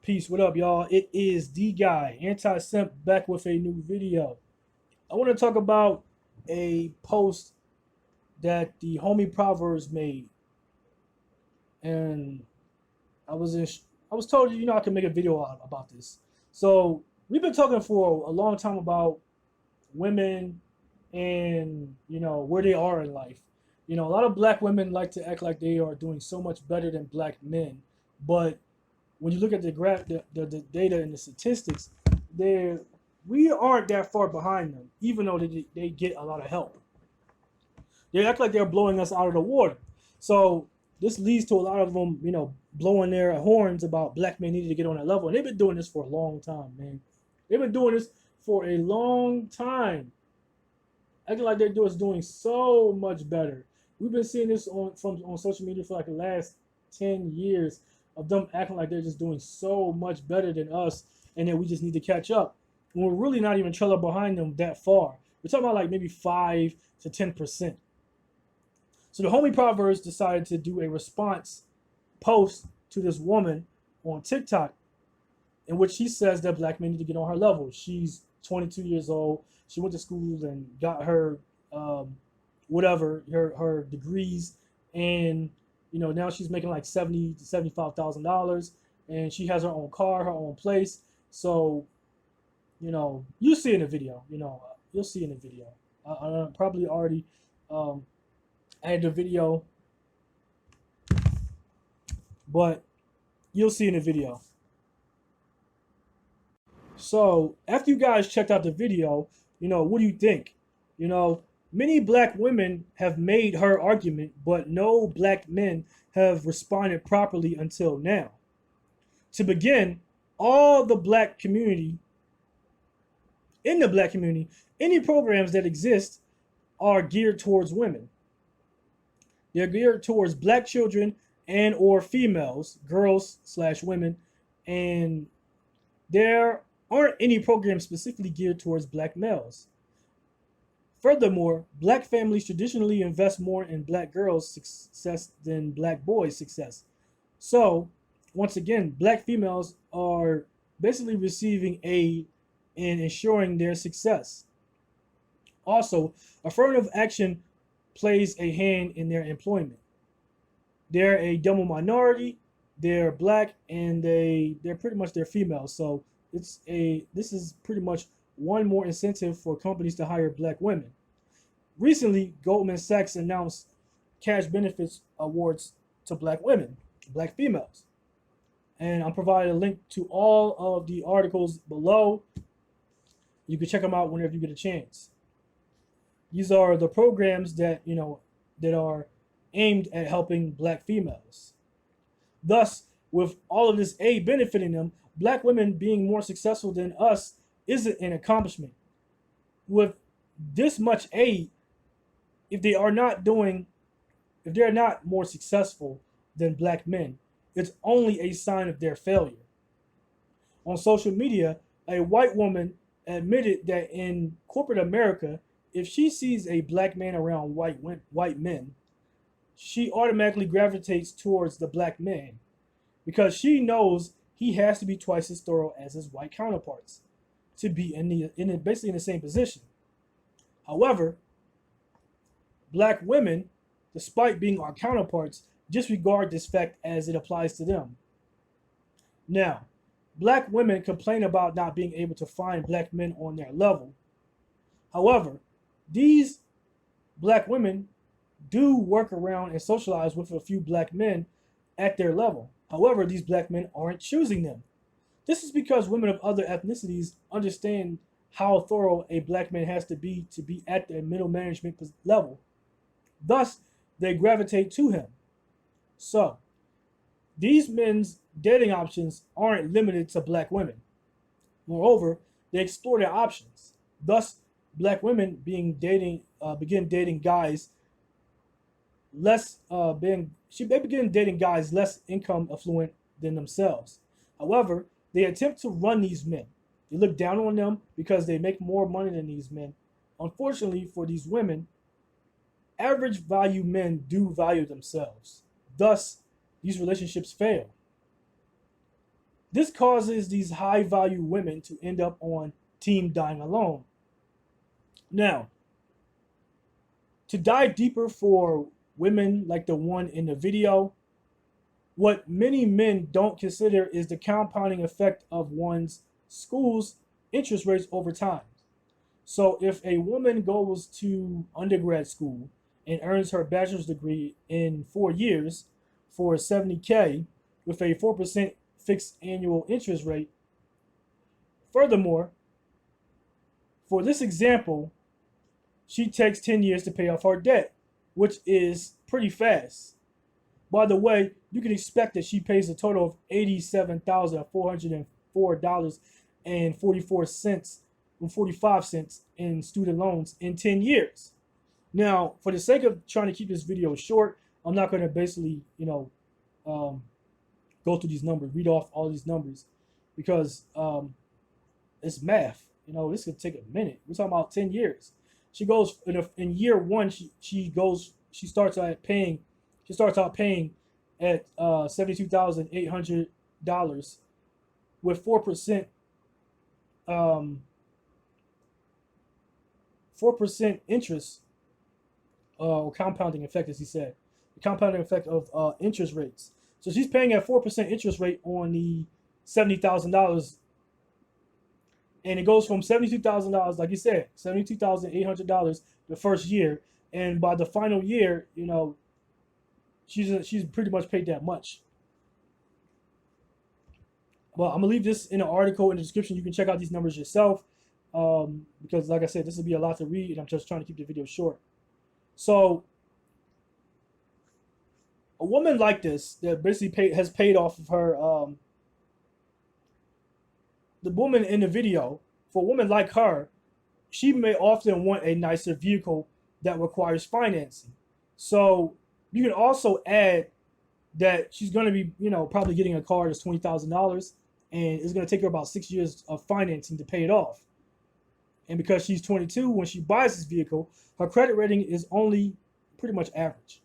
Peace. What up, y'all? It is the guy, Anti-Simp, back with a new video. I want to talk about a post that the homie Proverbs made, and I was in, I was told I can make a video about this. So we've been talking for a long time about women and where they are in life. A lot of black women like to act like they are doing so much better than black men, but when you look at the graph, the data and the statistics, there we aren't that far behind them, even though they get a lot of help. They act like they're blowing us out of the water. So this leads to a lot of them, blowing their horns about black men needing to get on that level. And they've been doing this for a long time, man. They've been doing this for a long time, acting like they're doing so much better. We've been seeing this on social media for like the last 10 years of them acting like they're just doing so much better than us and that we just need to catch up. And we're really not even trailing behind them that far. We're talking about like maybe 5 to 10%. So the homie Proverbs decided to do a response post to this woman on TikTok in which she says that black men need to get on her level. She's 22 years old. She went to school and got her her degrees, and now she's making like $70,000 to $75,000, and she has her own car, her own place. So you'll see in the video. You'll see in the video. I probably already added the video, but you'll see in the video. So after you guys checked out the video, what do you think? Many black women have made her argument, but no black men have responded properly until now. To begin, all the black community, in the black community, any programs that exist are geared towards women. They're geared towards black children and or females, girls/women, and there aren't any programs specifically geared towards black males. Furthermore, black families traditionally invest more in black girls' success than black boys' success. So, once again, black females are basically receiving aid in ensuring their success. Also, affirmative action plays a hand in their employment. They're a double minority, they're black, and they're pretty much they're female. So this is pretty much one more incentive for companies to hire black women. Recently, Goldman Sachs announced cash benefits awards to black women, black females. And I'm providing a link to all of the articles below. You can check them out whenever you get a chance. These are the programs that that are aimed at helping black females. Thus, with all of this aid benefiting them, black women being more successful than us isn't an accomplishment. With this much aid, if they're not more successful than black men, it's only a sign of their failure. On social media, a white woman admitted that in corporate America, if she sees a black man around white men, she automatically gravitates towards the black man because she knows he has to be twice as thorough as his white counterparts to be basically in the same position. However, black women, despite being our counterparts, disregard this fact as it applies to them. Now, black women complain about not being able to find black men on their level. However, these black women do work around and socialize with a few black men at their level. However, these black men aren't choosing them. This is because women of other ethnicities understand how thorough a black man has to be at the middle management level. Thus, they gravitate to him. So, these men's dating options aren't limited to black women. Moreover, they explore their options. Thus, black women begin dating guys they begin dating guys less income affluent than themselves. However, they attempt to run these men. They look down on them because they make more money than these men. Unfortunately for these women, average value men do value themselves. Thus, these relationships fail. This causes these high value women to end up on team dying alone. Now, to dive deeper for women like the one in the video, what many men don't consider is the compounding effect of one's school's interest rates over time. So, if a woman goes to undergrad school and earns her bachelor's degree in 4 years for 70K with a 4% fixed annual interest rate, furthermore, for this example, she takes 10 years to pay off her debt, which is pretty fast. By the way, you can expect that she pays a total of $87,404.44 and 45 cents in student loans in 10 years. Now, for the sake of trying to keep this video short, I'm not going to basically, um, go through these numbers, read off all these numbers, because it's math. This could take a minute. We're talking about 10 years. She goes in year one. She starts out paying at $72,800 with 4%, 4% interest, or compounding effect, as he said, the compounding effect of interest rates. So she's paying at 4% interest rate on the $70,000, and it goes from $72,000, like you said, $72,800 the first year, and by the final year, she's pretty much paid that much. Well, I'm gonna leave this in an article in the description. You can check out these numbers yourself, because, like I said, this will be a lot to read, and I'm just trying to keep the video short. So, a woman like this that basically has paid off of her, the woman in the video, for a woman like her, she may often want a nicer vehicle that requires financing. So you can also add that she's going to be, probably getting a car that's $20,000, and it's going to take her about 6 years of financing to pay it off. And because she's 22 when she buys this vehicle, her credit rating is only pretty much average.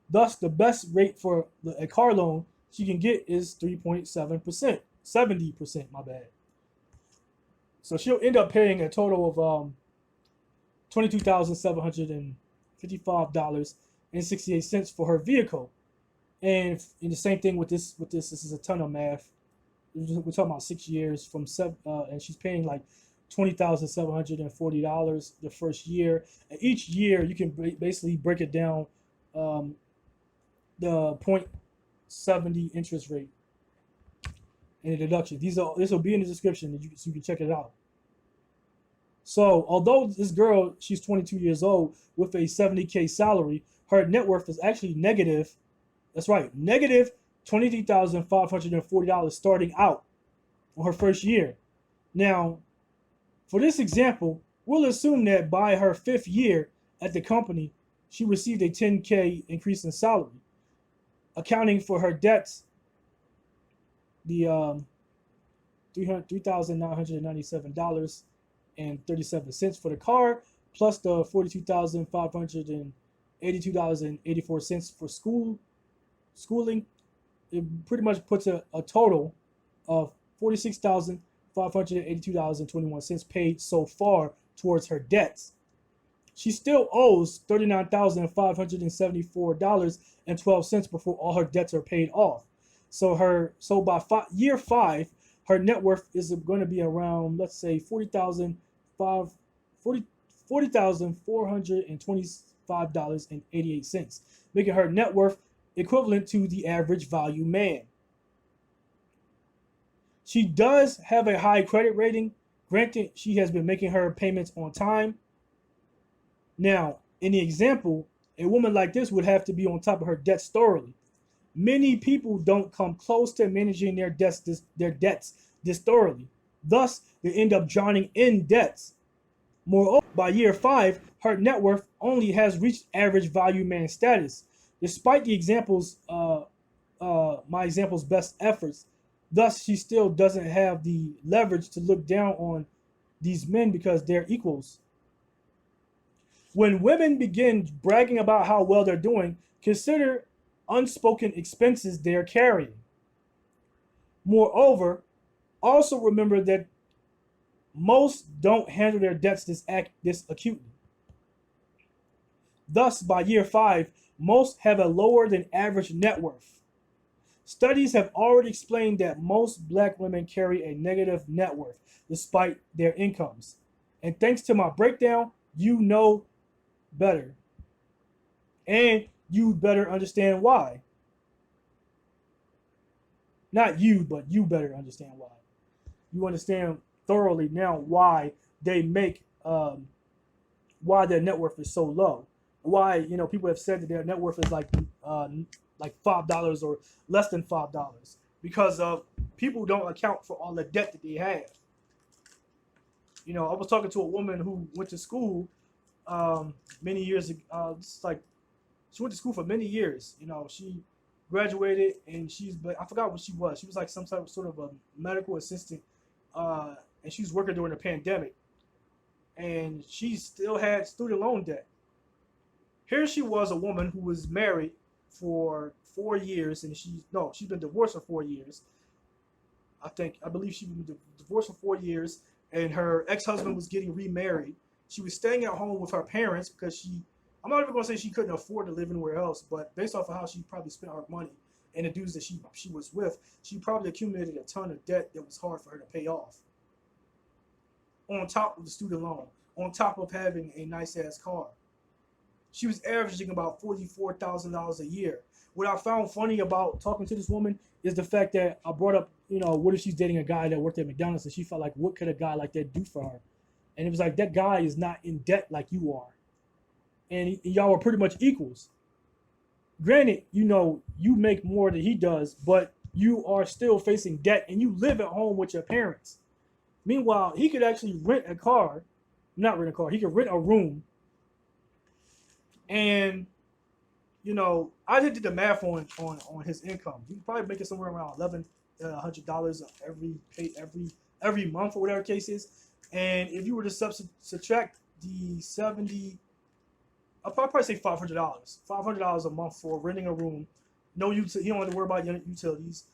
Thus, the best rate for a car loan she can get is 3.7%, 70%, my bad. So she'll end up paying a total of $22,755.68 for her vehicle. And the same thing with this. This is a ton of math. We're talking about 6 years from and she's paying like $20,740 the first year. And each year you can basically break it down, the 0.70 interest rate and the deduction. This will be in the description, so you can check it out. So, although this girl, she's 22 years old with a 70K salary, her net worth is actually negative. That's right, negative $23,540 starting out on her first year. Now, for this example, we'll assume that by her 5th year at the company, she received a 10K increase in salary, accounting for her debts, the $3,997.37 for the car, plus the $42,582.84 for schooling. It pretty much puts a total of $46,582.21 paid so far towards her debts. She still owes $39,574.12 before all her debts are paid off. So by year 5, her net worth is going to be around, let's say, $40,425.88, making her net worth equivalent to the average value man. She does have a high credit rating. Granted, she has been making her payments on time. Now, in the example, a woman like this would have to be on top of her debts thoroughly. Many people don't come close to managing their debts this thoroughly. Thus, they end up drowning in debts. Moreover, by year 5, her net worth only has reached average value man status, despite the my example's best efforts. Thus, she still doesn't have the leverage to look down on these men because they're equals. When women begin bragging about how well they're doing, consider unspoken expenses they're carrying. Moreover, Also remember that most don't handle their debts this acutely. Thus, by year 5, most have a lower than average net worth. Studies have already explained that most black women carry a negative net worth despite their incomes. And thanks to my breakdown, you know better. And you better understand why. Not you, but you better understand why. You understand thoroughly now why they make why their net worth is so low. Why people have said that their net worth is like $5 or less than $5 because people don't account for all the debt that they have. I was talking to a woman who went to school many years ago. It's like she went to school for many years. She graduated and I forgot what she was. She was like some type of sort of a medical assistant, and she was working during the pandemic, and she still had student loan debt. Here she was, a woman who was married for 4 years, and she's been divorced for 4 years. I believe she's been divorced for 4 years, and her ex-husband was getting remarried. She was staying at home with her parents because I'm not even gonna say she couldn't afford to live anywhere else, but based off of how she probably spent her money and the dudes that she was with, she probably accumulated a ton of debt that was hard for her to pay off. On top of the student loan, on top of having a nice ass car. She was averaging about $44,000 a year. What I found funny about talking to this woman is the fact that I brought up, what if she's dating a guy that worked at McDonald's, and she felt like, what could a guy like that do for her? And it was like, that guy is not in debt like you are. And y'all are pretty much equals. Granted, you make more than he does, but you are still facing debt, and you live at home with your parents. Meanwhile, he could actually rent a car, not rent a car, he could rent a room. And I did the math on his income. He probably making somewhere around $1,100 every month or whatever the case is. And if you were to subtract the 70, I'll probably say $500 a month for renting a room. No, he don't have to worry about utilities.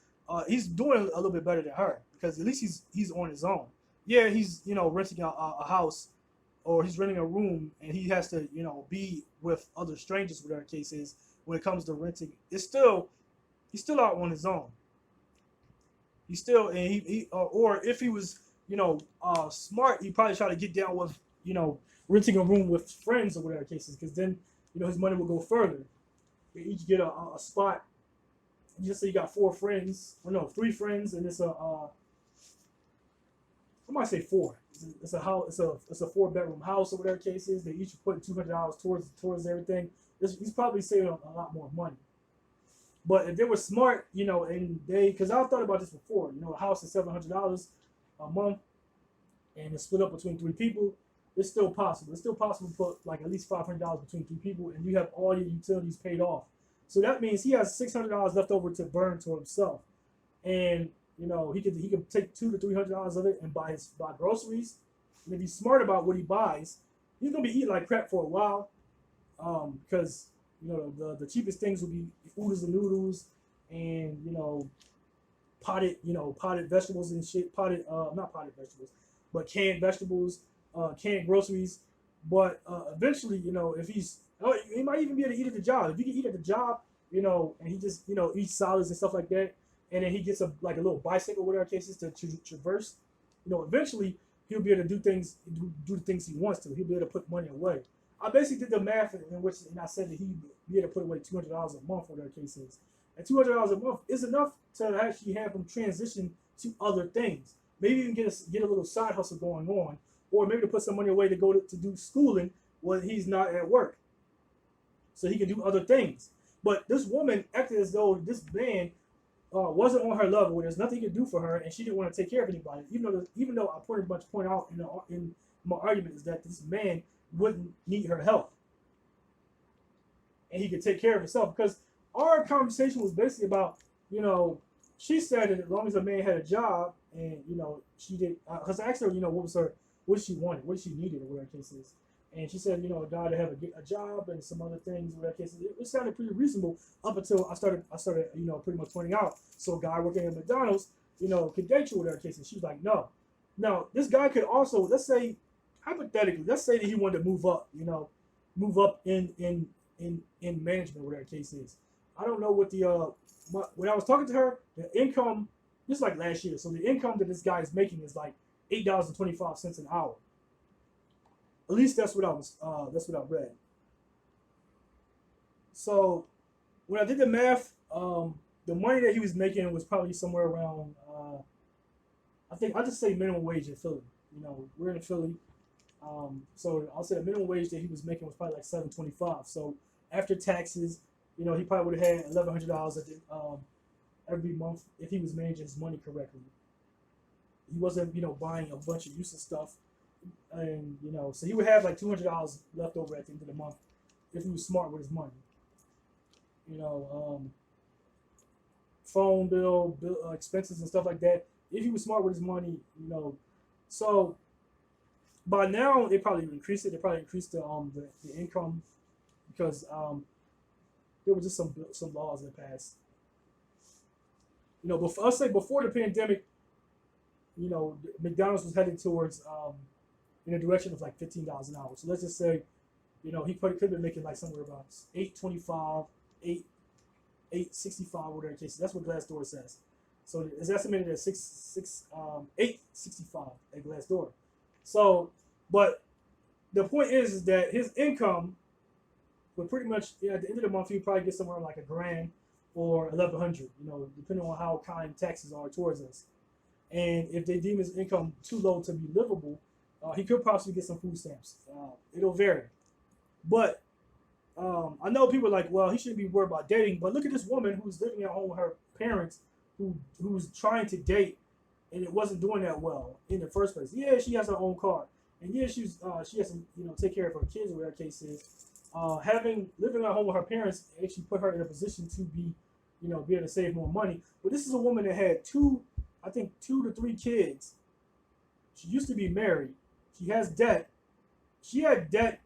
He's doing a little bit better than her because at least he's on his own. Yeah, he's renting a house, or he's renting a room, and he has to be with other strangers, whatever the case is. When it comes to renting, he's still out on his own. He's still, and or if he was smart, he probably try to get down with renting a room with friends or whatever the case is, because then his money will go further. They each get a spot. Just say you got 4 friends, or no, 3 friends, and it's I might say 4. It's a house. It's a 4-bedroom house or whatever the case is. They each put $200 towards everything. He's probably saving a lot more money. But if they were smart, and because I thought about this before, a house is $700 a month, and it's split up between 3 people. It's still possible. It's still possible to put like at least $500 between 3 people, and you have all your utilities paid off. So that means he has $600 left over to burn to himself, and he could take $200 to $300 of it and buy groceries. And if he's smart about what he buys, he's gonna be eating like crap for a while, because the cheapest things will be oodles and noodles, and potted vegetables and shit. Not potted vegetables, but canned vegetables, canned groceries. But eventually, if he might even be able to eat at the job. If he can eat at the job, and he just eats salads and stuff like that, and then he gets a little bicycle, whatever the case is, to traverse. Eventually he'll be able to do the things he wants to. He'll be able to put money away. I basically did the math in which, and I said that he'd be able to put away $200 a month, whatever the case is. And $200 a month is enough to actually have him transition to other things. Maybe even get a little side hustle going on, or maybe to put some money away to go to do schooling when he's not at work, so he can do other things. But this woman acted as though this man wasn't on her level. There's nothing he could do for her, and she didn't want to take care of anybody. Even though I point out in my argument is that this man wouldn't need her help, and he could take care of himself. Because our conversation was basically about, she said that as long as a man had a job, and she did. Because I asked her, what she wanted, what she needed, or whatever the case is. And she said, a guy to have a job and some other things, whatever case. It sounded pretty reasonable up until I started, pretty much pointing out. So a guy working at McDonald's could date you, whatever case is. She was like, no. Now, this guy could also, let's say, hypothetically, let's say that he wanted to move up, move up in management, whatever case is. I don't know what when I was talking to her, the income, just like last year, so the income that this guy is making is like $8.25 an hour. At least that's what I read. So when I did the math, the money that he was making was probably somewhere around, I think I'll just say minimum wage in Philly. We're in Philly, so I'll say the minimum wage that he was making was probably like $7.25. So after taxes, he probably would have had $1,100 every month if he was managing his money correctly. He wasn't, buying a bunch of useless stuff, and so he would have like $200 left over at the end of the month if he was smart with his money. Phone bill, expenses and stuff like that. If he was smart with his money, so by now they probably increased it. They probably increased the income because there were just some laws that passed. Before, I'll say before the pandemic, McDonald's was heading towards in a direction of like $15 an hour. So let's just say, he could have been making like somewhere about $8.25, $8.65, whatever case. That's what Glassdoor says. So it's estimated at $8.65 at Glassdoor. So, but the point is that his income would pretty much at the end of the month he'd probably get somewhere like $1,000 or $1,100, depending on how kind taxes are towards us. And if they deem his income too low to be livable, he could possibly get some food stamps. It'll vary, but I know people are like, well, he shouldn't be worried about dating. But look at this woman who's living at home with her parents, who's trying to date, and it wasn't doing that well in the first place. Yeah, she has her own car, and yeah, she has to take care of her kids or whatever the case is. Living at home with her parents actually put her in a position to be able to save more money. But this is a woman that had two to three kids. She used to be married. She has debt. She had debt,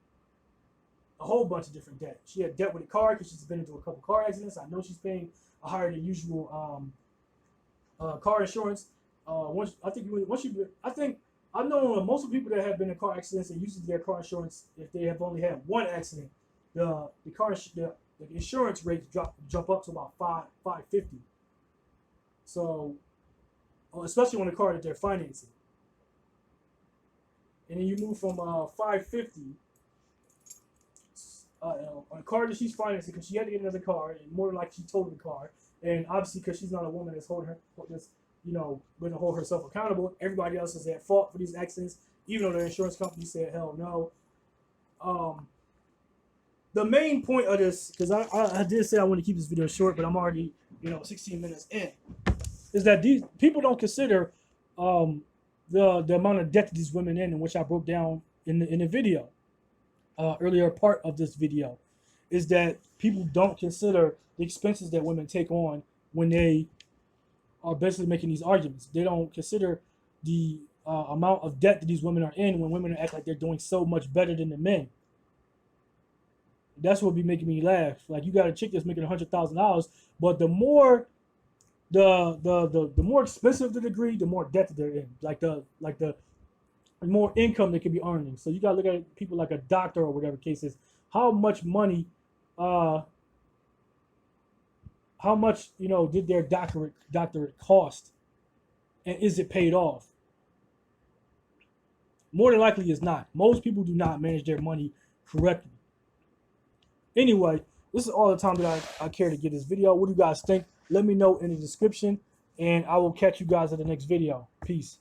a whole bunch of different debt. She had debt with a car because she's been into a couple car accidents. I know she's paying a higher than usual car insurance. I know most of the people that have been in car accidents, and usually their car insurance, if they have only had one accident, the insurance rates jump up to about $550. So, especially on the car that they're financing, and then you move from $550 on a car that she's financing because she had to get another car, and more than likely she totaled the car, and obviously because she's not a woman that's going to hold herself accountable. Everybody else is at fault for these accidents, even though the insurance company said hell no. The main point of this, because I did say I want to keep this video short, but I'm already 16 minutes in, is that these people don't consider the amount of debt that these women in which I broke down in the video, earlier part of this video, is that people don't consider the expenses that women take on when they are basically making these arguments. They don't consider the amount of debt that these women are in when women act like they're doing so much better than the men. That's what be making me laugh. Like, you got a chick that's making $100,000, but the more more expensive the degree, the more debt that they're in. Like the more income they could be earning. So you gotta look at people like a doctor or whatever case is. How much money, how much did their doctorate cost, and is it paid off? More than likely, it's not. Most people do not manage their money correctly. Anyway, this is all the time that I care to give this video. What do you guys think? Let me know in the description, and I will catch you guys at the next video. Peace.